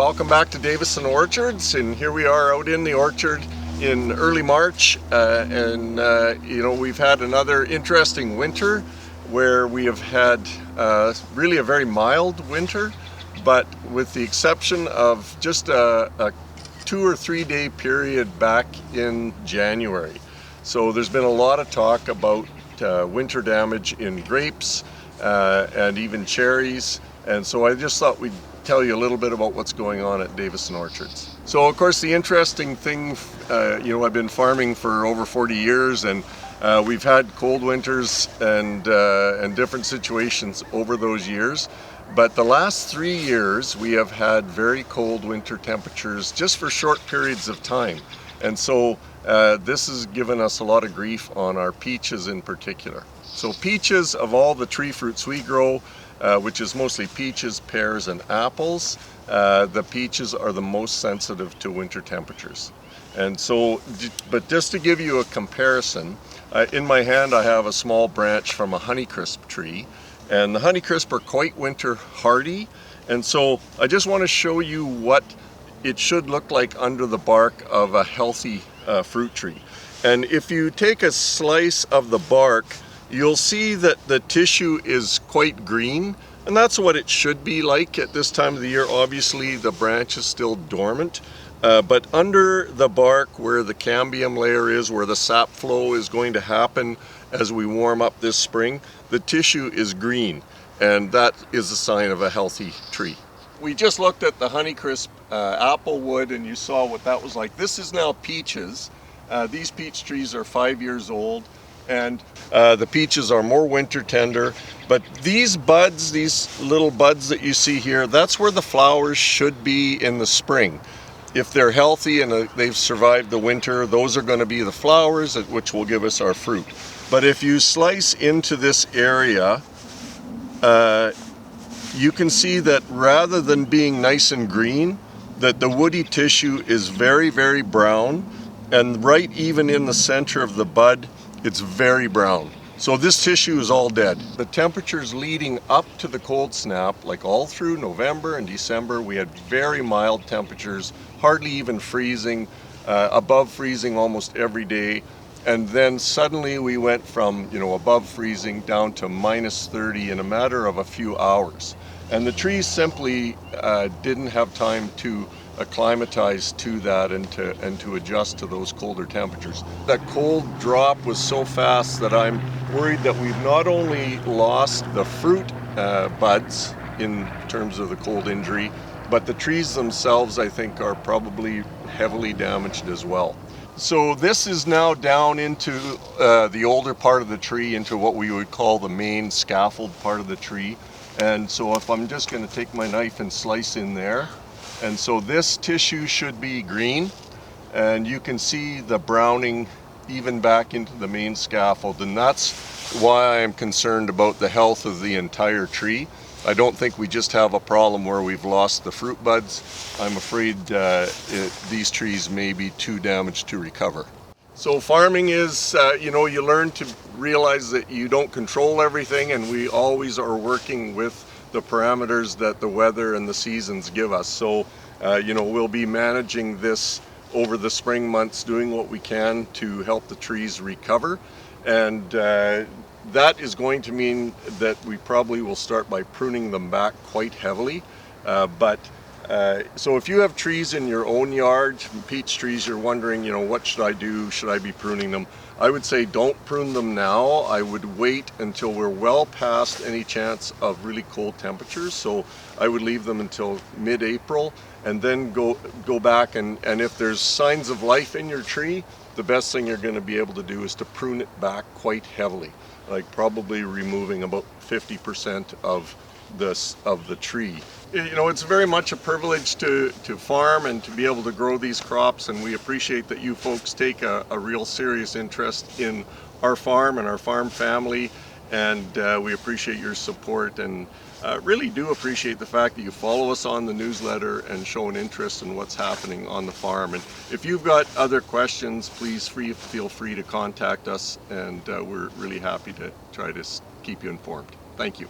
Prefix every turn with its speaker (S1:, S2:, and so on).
S1: welcome back to Davison Orchards, and here we are out in the orchard in early March, you know, we've had another interesting winter where we have had really a very mild winter, but with the exception of just a 2 or 3 day period back in January. So there's been a lot of talk about winter damage in grapes and even cherries, and so I just thought we'd tell you a little bit about what's going on at Davison Orchards. So of course the interesting thing, you know, I've been farming for over 40 years, and we've had cold winters and different situations over those years. But the last 3 years we have had very cold winter temperatures just for short periods of time. And so this has given us a lot of grief on our peaches in particular. So peaches, of all the tree fruits we grow, which is mostly peaches, pears, and apples, the peaches are the most sensitive to winter temperatures. And so, but just to give you a comparison, in my hand I have a small branch from a Honeycrisp tree, and the Honeycrisp are quite winter hardy. And so I just want to show you what it should look like under the bark of a healthy fruit tree. And if you take a slice of the bark, you'll see that the tissue is quite green, and that's what it should be like at this time of the year. Obviously the branch is still dormant, but under the bark where the cambium layer is, where the sap flow is going to happen as we warm up this spring, the tissue is green, and that is a sign of a healthy tree. We just looked at the Honeycrisp apple wood, and you saw what that was like. This is now peaches. These peach trees are 5 years old, and the peaches are more winter tender. But these buds, these little buds that you see here, that's where the flowers should be in the spring. If they're healthy and they've survived the winter, those are going to be the flowers which will give us our fruit. But if you slice into this area, you can see that rather than being nice and green, that the woody tissue is very, very brown, and right even in the center of the bud, it's very brown. So this tissue is all dead. The temperatures leading up to the cold snap, like all through November and December, we had very mild temperatures, hardly even freezing, above freezing almost every day. And then suddenly we went from, you know, above freezing down to -30 in a matter of a few hours. And the trees simply didn't have time to acclimatize to that and to adjust to those colder temperatures. That cold drop was so fast that I'm worried that we've not only lost the fruit buds in terms of the cold injury, but the trees themselves, I think, are probably heavily damaged as well. So this is now down into the older part of the tree, into what we would call the main scaffold part of the tree. And so if I'm just going to take my knife and slice in there, and so this tissue should be green, and you can see the browning even back into the main scaffold, and that's why I'm concerned about the health of the entire tree. I don't think we just have a problem where we've lost the fruit buds. I'm afraid these trees may be too damaged to recover. So farming is, you know, you learn to realize that you don't control everything, and we always are working with the parameters that the weather and the seasons give us. So, you know, we'll be managing this over the spring months, doing what we can to help the trees recover. And that is going to mean that we probably will start by pruning them back quite heavily. So if you have trees in your own yard, peach trees, you're wondering, you know, what should I do? Should I be pruning them? I would say don't prune them now. I would wait until we're well past any chance of really cold temperatures. So I would leave them until mid-April, and then go back, and if there's signs of life in your tree, the best thing you're going to be able to do is to prune it back quite heavily, like probably removing about 50% of the tree. You know, it's very much a privilege to farm and to be able to grow these crops, and we appreciate that you folks take a real serious interest in our farm and our farm family, and we appreciate your support, and really do appreciate the fact that you follow us on the newsletter and show an interest in what's happening on the farm. And if you've got other questions, please feel free to contact us, and we're really happy to try to keep you informed. Thank you.